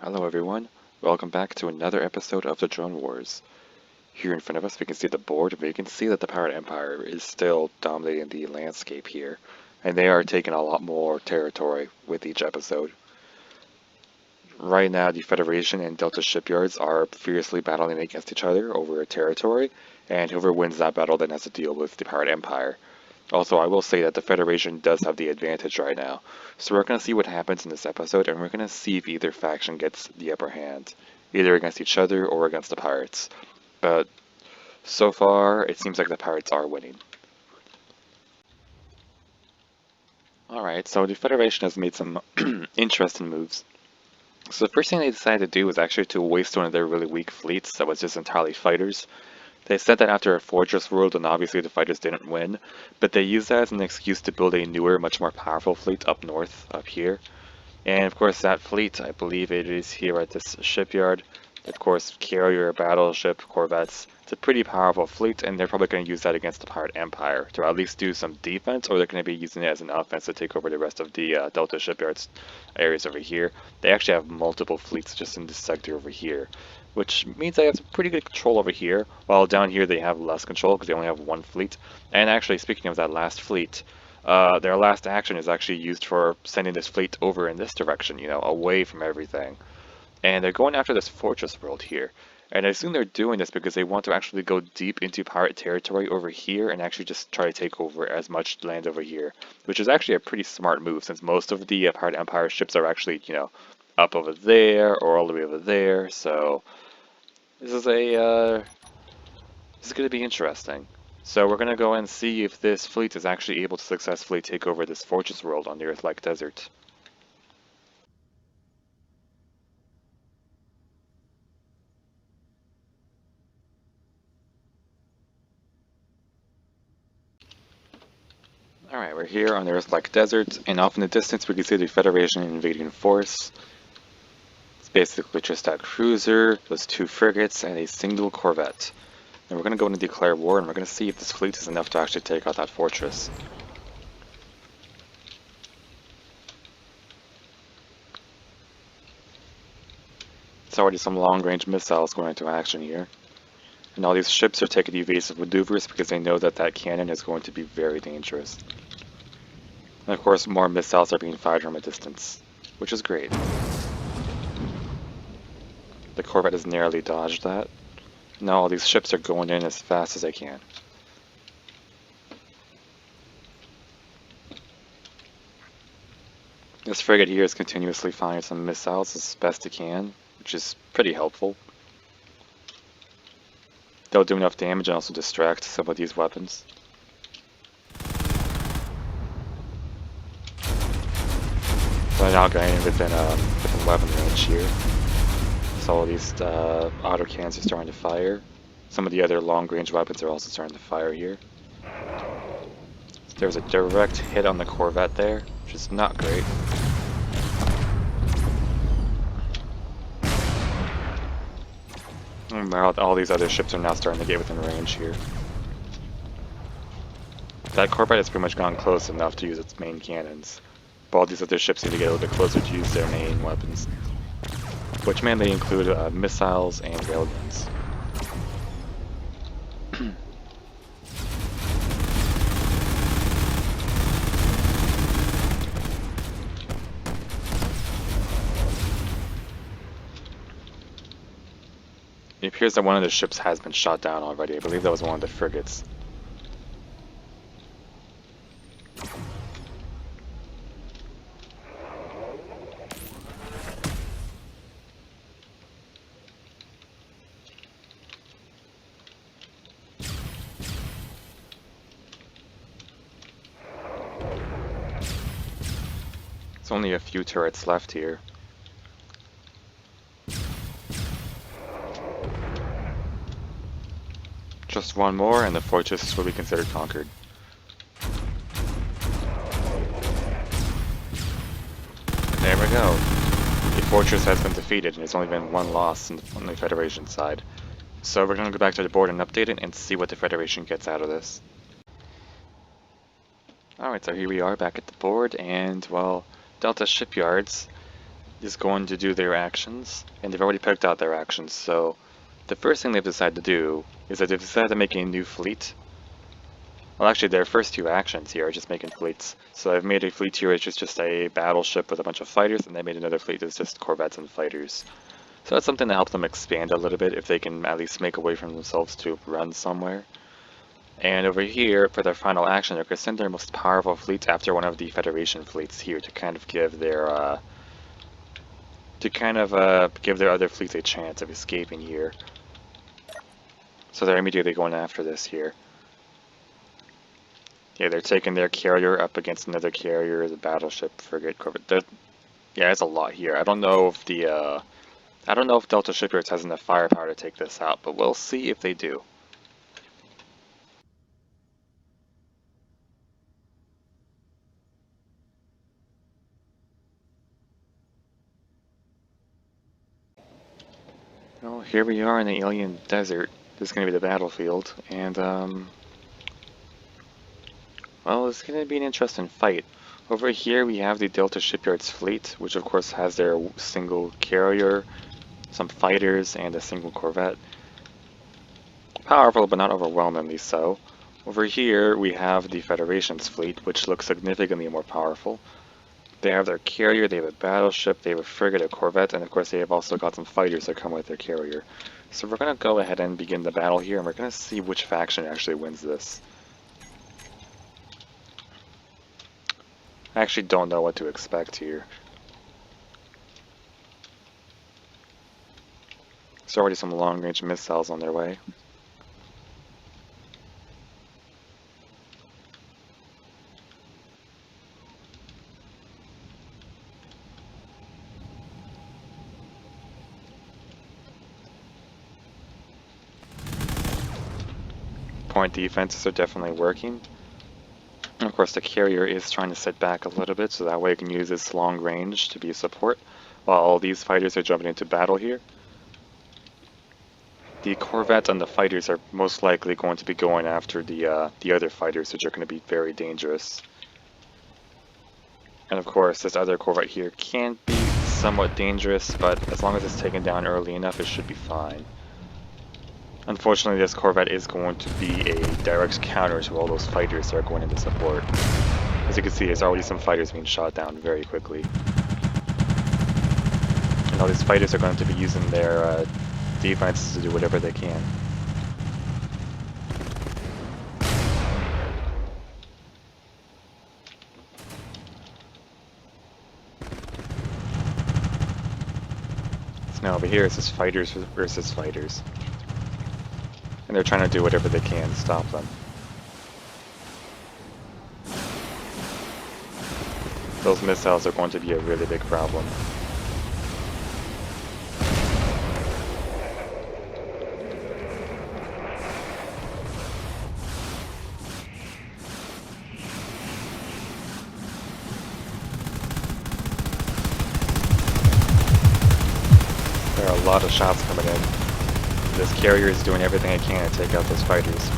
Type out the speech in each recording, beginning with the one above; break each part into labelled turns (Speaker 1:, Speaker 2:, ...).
Speaker 1: Hello everyone, welcome back to another episode of the Drone Wars. Here in front of us we can see the board, and we can see that the Pirate Empire is still dominating the landscape here, and they are taking a lot more territory with each episode. Right now the Federation and Delta Shipyards are fiercely battling against each other over a territory, and whoever wins that battle then has to deal with the Pirate Empire. Also, I will say that the Federation does have the advantage right now. So we're going to see what happens in this episode, and we're going to see if either faction gets the upper hand, either against each other or against the pirates. But so far, it seems like the pirates are winning. Alright, so the Federation has made some interesting moves. So the first thing they decided to do was actually to waste one of their really weak fleets that was just entirely fighters. They said that after a fortress world, and obviously the fighters didn't win, but they used that as an excuse to build a newer, much more powerful fleet up north, up here. And of course that fleet, I believe it is here at this shipyard. Of course, carrier, battleship, corvettes. It's a pretty powerful fleet, and they're probably going to use that against the Pirate Empire to at least do some defense, or they're going to be using it as an offense to take over the rest of the Delta Shipyards areas over here. They actually have multiple fleets just in this sector over here, which means they have some pretty good control over here, while down here they have less control because they only have one fleet. And actually, speaking of that last fleet, their last action is actually used for sending this fleet over in this direction, away from everything. And they're going after this fortress world here. And I assume they're doing this because they want to actually go deep into pirate territory over here and actually just try to take over as much land over here, which is actually a pretty smart move since most of the Pirate Empire ships are actually, up over there or all the way over there. So this is this is going to be interesting. So we're going to go and see if this fleet is actually able to successfully take over this fortress world on the Earth-like desert. Alright, we're here on the Earth-like desert, and off in the distance we can see the Federation invading force. It's basically just that cruiser, those two frigates, and a single corvette. And we're going to go and declare war, and we're going to see if this fleet is enough to actually take out that fortress. It's already some long-range missiles going into action here. And all these ships are taking evasive maneuvers because they know that that cannon is going to be very dangerous. And of course, more missiles are being fired from a distance, which is great. The corvette has narrowly dodged that. Now all these ships are going in as fast as they can. This frigate here is continuously firing some missiles as best it can, which is pretty helpful. They'll do enough damage and also distract some of these weapons. So I'm now getting within weapon range here. So all these autocannons are starting to fire. Some of the other long-range weapons are also starting to fire here. There's a direct hit on the corvette there, which is not great. And now all these other ships are now starting to get within range here. That corvette has pretty much gone close enough to use its main cannons, but all these other ships need to get a little bit closer to use their main weapons, which mainly include missiles and railguns. It appears that one of the ships has been shot down already. I believe that was one of the frigates. There's only a few turrets left here. Just one more and the fortress will be considered conquered. There we go. The fortress has been defeated and there's only been one loss on the Federation side. So we're going to go back to the board and update it and see what the Federation gets out of this. Alright, so here we are back at the board, and well, Delta Shipyards is going to do their actions, and they've already picked out their actions, so the first thing they've decided to do is that they've decided to make a new fleet. Well, actually, their first two actions here are just making fleets. So I've made a fleet here which is just a battleship with a bunch of fighters, and they made another fleet that's just corvettes and fighters. So that's something to help them expand a little bit if they can at least make a way for themselves to run somewhere. And over here, for their final action, they're going to send their most powerful fleet after one of the Federation fleets here to kind of give their other fleets a chance of escaping here. So they're immediately going after this here. Yeah, they're taking their carrier up against another carrier, the battleship, frigate, corvette. Yeah, it's a lot here. I don't know if Delta Shipyards has enough firepower to take this out, but we'll see if they do. Well, here we are in the alien desert. This is going to be the battlefield, and well, it's going to be an interesting fight. Over here we have the Delta Shipyards fleet, which of course has their single carrier, some fighters, and a single corvette. Powerful, but not overwhelmingly so. Over here we have the Federation's fleet, which looks significantly more powerful. They have their carrier, they have a battleship, they have a frigate, a corvette, and of course they have also got some fighters that come with their carrier. So we're going to go ahead and begin the battle here, and we're going to see which faction actually wins this. I actually don't know what to expect here. There's already some long-range missiles on their way. Point defenses are definitely working. And of course the carrier is trying to sit back a little bit so that way it can use its long range to be a support while all these fighters are jumping into battle here. The corvette and the fighters are most likely going to be going after the other fighters, which are going to be very dangerous. And of course this other corvette here can be somewhat dangerous, but as long as it's taken down early enough it should be fine. Unfortunately, this corvette is going to be a direct counter to all those fighters that are going into support. As you can see, there's already some fighters being shot down very quickly. And all these fighters are going to be using their defenses to do whatever they can. So now over here it's just fighters versus fighters. And they're trying to do whatever they can to stop them. Those missiles are going to be a really big problem. There are a lot of shots coming in. This carrier is doing everything it can to take out those fighters.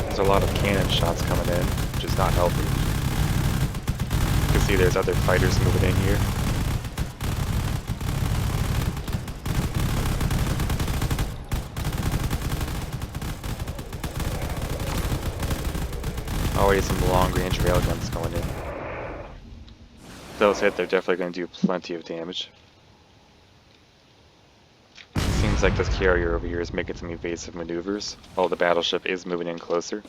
Speaker 1: There's a lot of cannon shots coming in, which is not healthy. You can see there's other fighters moving in here. Already some long-range railguns going in. Those hit, they're definitely going to do plenty of damage. Seems like this carrier over here is making some evasive maneuvers, while the battleship is moving in closer.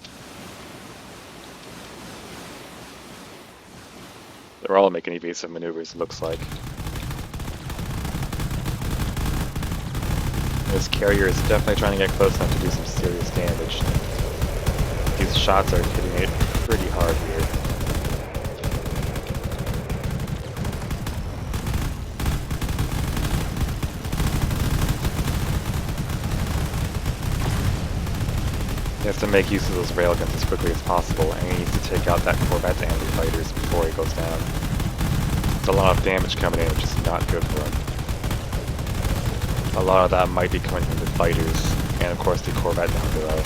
Speaker 1: They're all making evasive maneuvers, it looks like. This carrier is definitely trying to get close enough to do some serious damage. These shots are hitting it pretty hard here. He has to make use of those railguns as quickly as possible, and he needs to take out that corvette and the fighters before he goes down. There's a lot of damage coming in, which is not good for him. A lot of that might be coming from the fighters, and of course the corvette down below.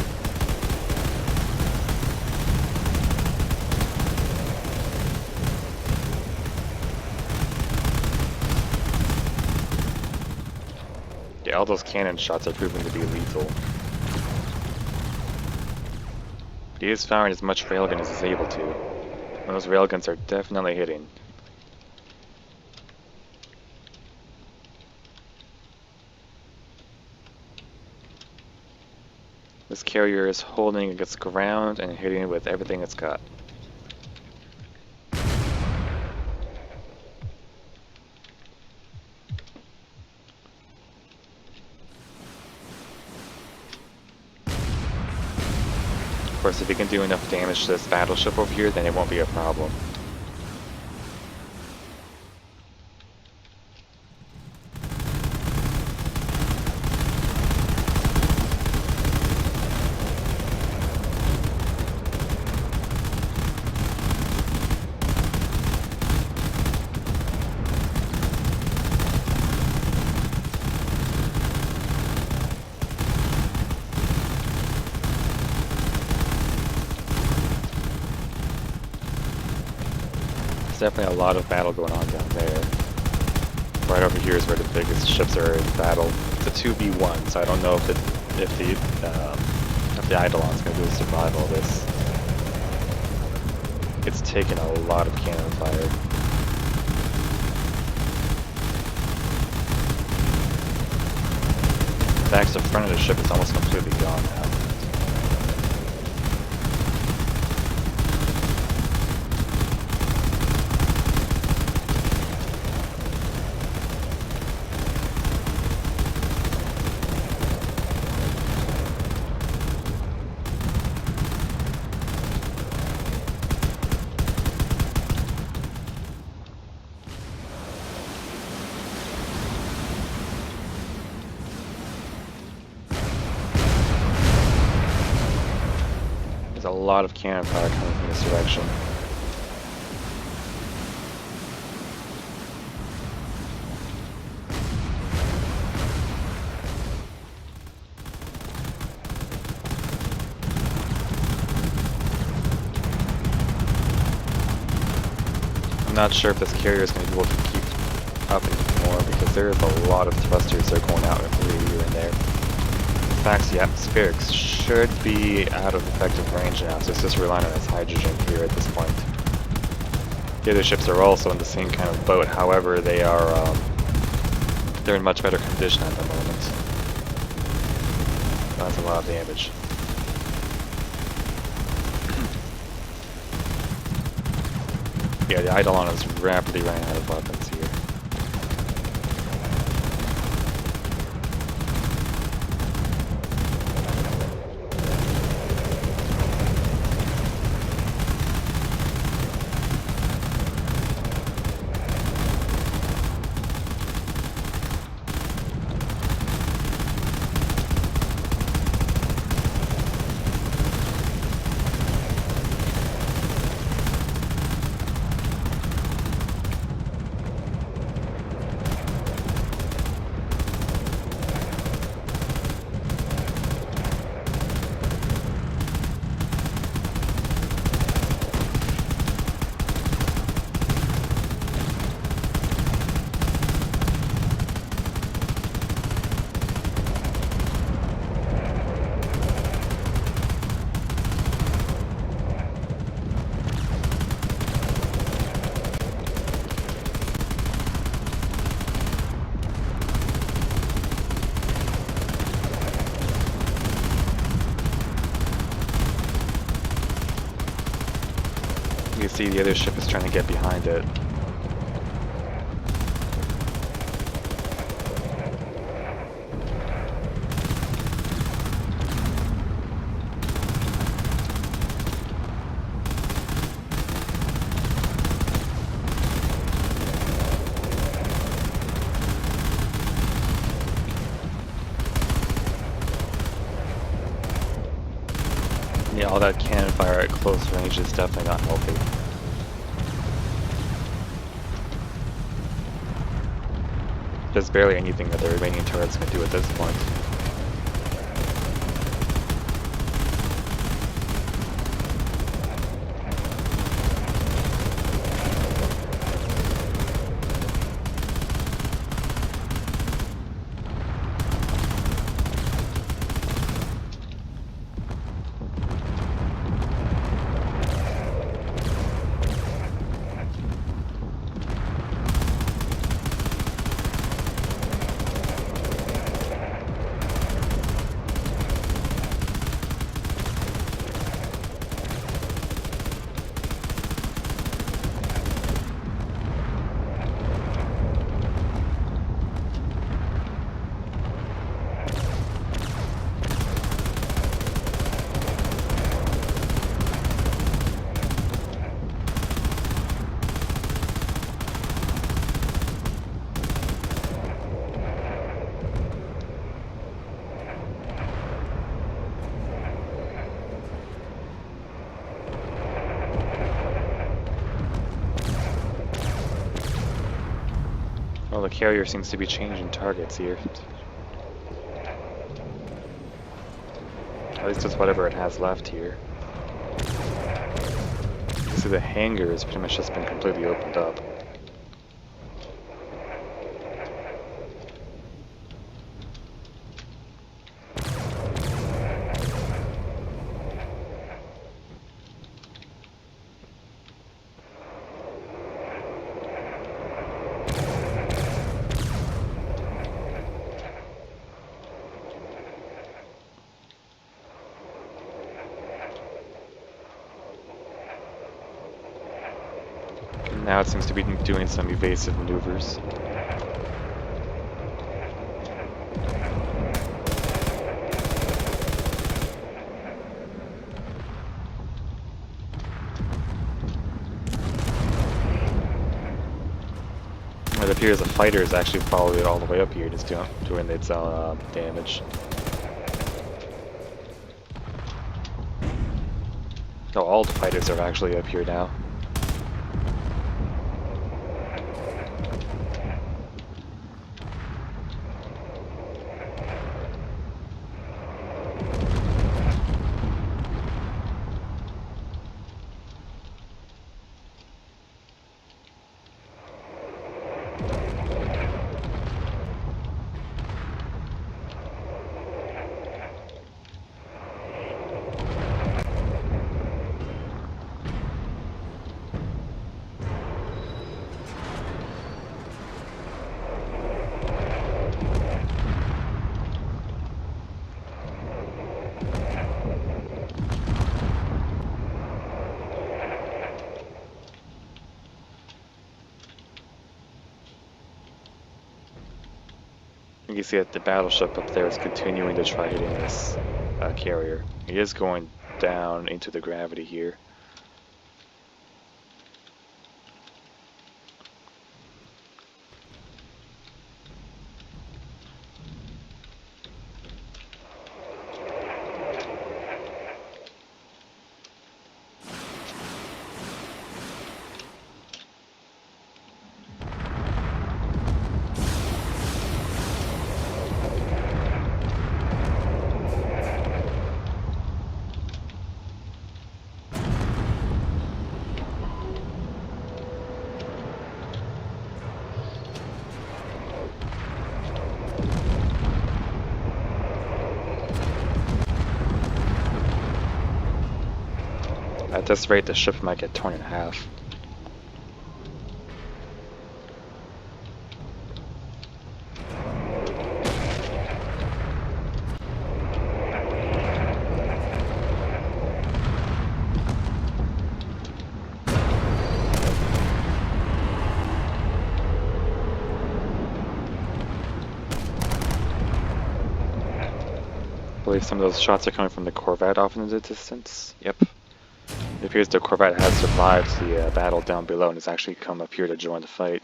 Speaker 1: Yeah, all those cannon shots are proving to be lethal. He is firing as much railgun as he's able to. And those railguns are definitely hitting. This carrier is holding its ground and hitting with everything it's got. Of course, if he can do enough damage to this battleship over here, then it won't be a problem. Definitely a lot of battle going on down there. Right over here is where the biggest ships are in battle. It's a 2v1, so I don't know if the Eidolon's going to be able to survive all this. It's taken a lot of cannon fire. In fact, the front of the ship is almost completely gone now. There's a lot of cannon fire coming from this direction. I'm not sure if this carrier is going to be able to keep up anymore because there is a lot of thrusters that are going out here and there. In fact, the atmospherics should be out of effective range now, so it's just relying on its hydrogen here at this point. The other ships are also in the same kind of boat, however, they're in much better condition at the moment. That's a lot of damage. Yeah, the Eidolon is rapidly running out of weapons here. You see the other ship is trying to get behind it. all that cannon fire at close range is definitely not healthy. There's barely anything that the remaining turrets can do at this point. Well, the carrier seems to be changing targets here. At least that's whatever it has left here. You see the hangar has pretty much just been completely opened up. Now it seems to be doing some evasive maneuvers. It appears the fighters actually followed it all the way up here, just doing its own damage. No, all the fighters are actually up here now. You can see that the battleship up there is continuing to try hitting this carrier. It is going down into the gravity here. At this rate, the ship might get torn in half. I believe some of those shots are coming from the Corvette off in the distance. Yep. It appears the Corvette has survived the battle down below and has actually come up here to join the fight.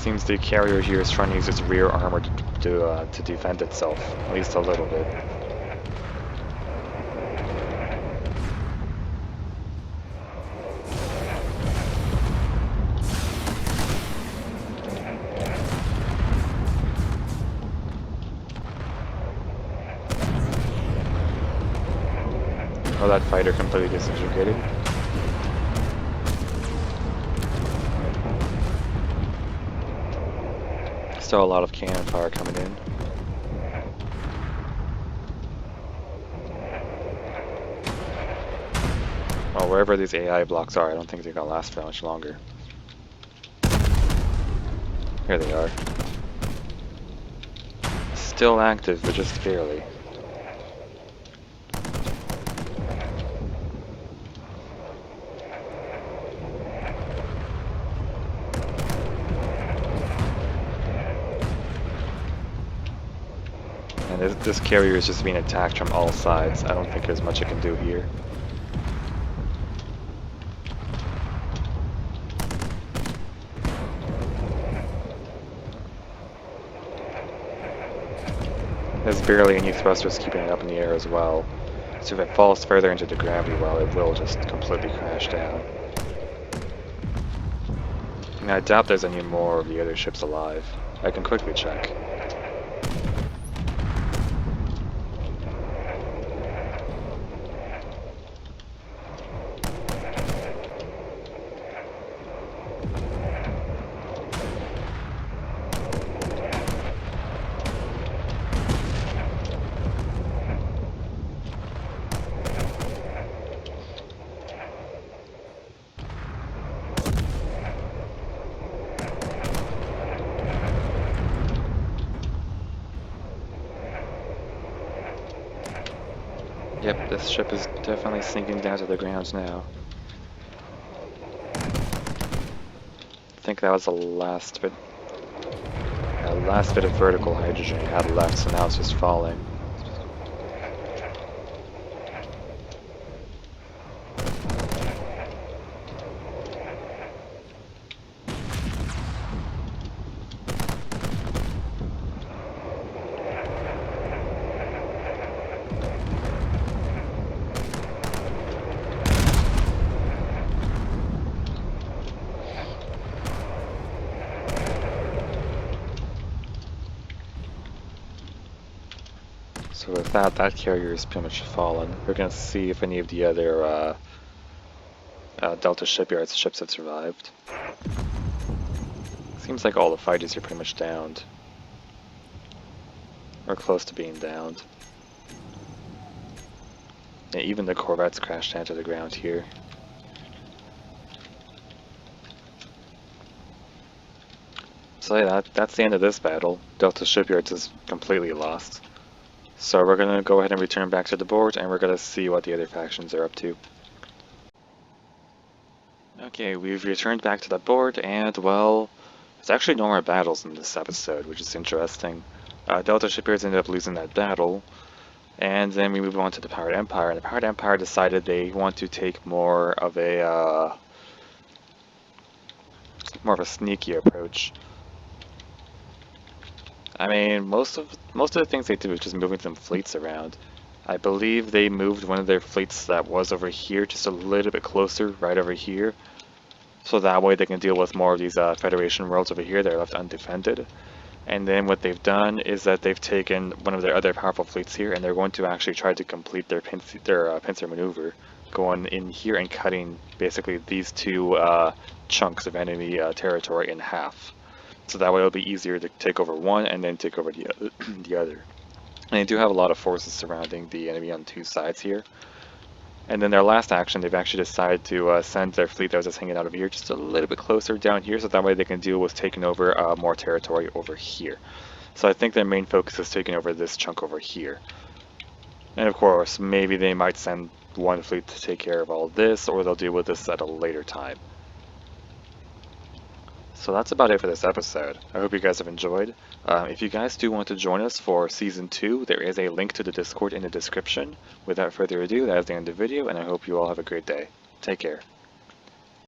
Speaker 1: Seems the carrier here is trying to use its rear armor to defend itself, at least a little bit. Oh, that fighter completely disintegrated. Still a lot of cannon fire coming in. Well, wherever these AI blocks are, I don't think they're gonna last for much longer. Here they are. Still active, but just barely. And this carrier is just being attacked from all sides. I don't think there's much it can do here. There's barely any thrusters keeping it up in the air as well. So if it falls further into the gravity well, it will just completely crash down. And I doubt there's any more of the other ships alive. I can quickly check. Yep, this ship is definitely sinking down to the ground now. I think that was the last bit of vertical hydrogen it had left, so now it's just falling. So with that carrier is pretty much fallen. We're going to see if any of the other Delta Shipyards ships have survived. Seems like all the fighters are pretty much downed. Or close to being downed. Yeah, even the corvettes crashed down to the ground here. So yeah, that's the end of this battle. Delta Shipyards is completely lost. So we're going to go ahead and return back to the board, and we're going to see what the other factions are up to. Okay, we've returned back to the board, and well, there's actually no more battles in this episode, which is interesting. Delta Shipyards ended up losing that battle, and then we move on to the Pirate Empire, and the Pirate Empire decided they want to take more of a sneaky approach. I mean, most of the things they do is just moving some fleets around. I believe they moved one of their fleets that was over here just a little bit closer, right over here. So that way they can deal with more of these Federation worlds over here that are left undefended. And then what they've done is that they've taken one of their other powerful fleets here, and they're going to actually try to complete their pincer maneuver, going in here and cutting basically these two chunks of enemy territory in half. So that way it'll be easier to take over one and then take over the other. And they do have a lot of forces surrounding the enemy on two sides here. And then their last action, they've actually decided to send their fleet that was just hanging out over here just a little bit closer down here, so that way they can deal with taking over more territory over here. So I think their main focus is taking over this chunk over here. And of course, maybe they might send one fleet to take care of all this, or they'll deal with this at a later time. So that's about it for this episode. I hope you guys have enjoyed. If you guys do want to join us for Season 2, there is a link to the Discord in the description. Without further ado, that is the end of the video, and I hope you all have a great day. Take care.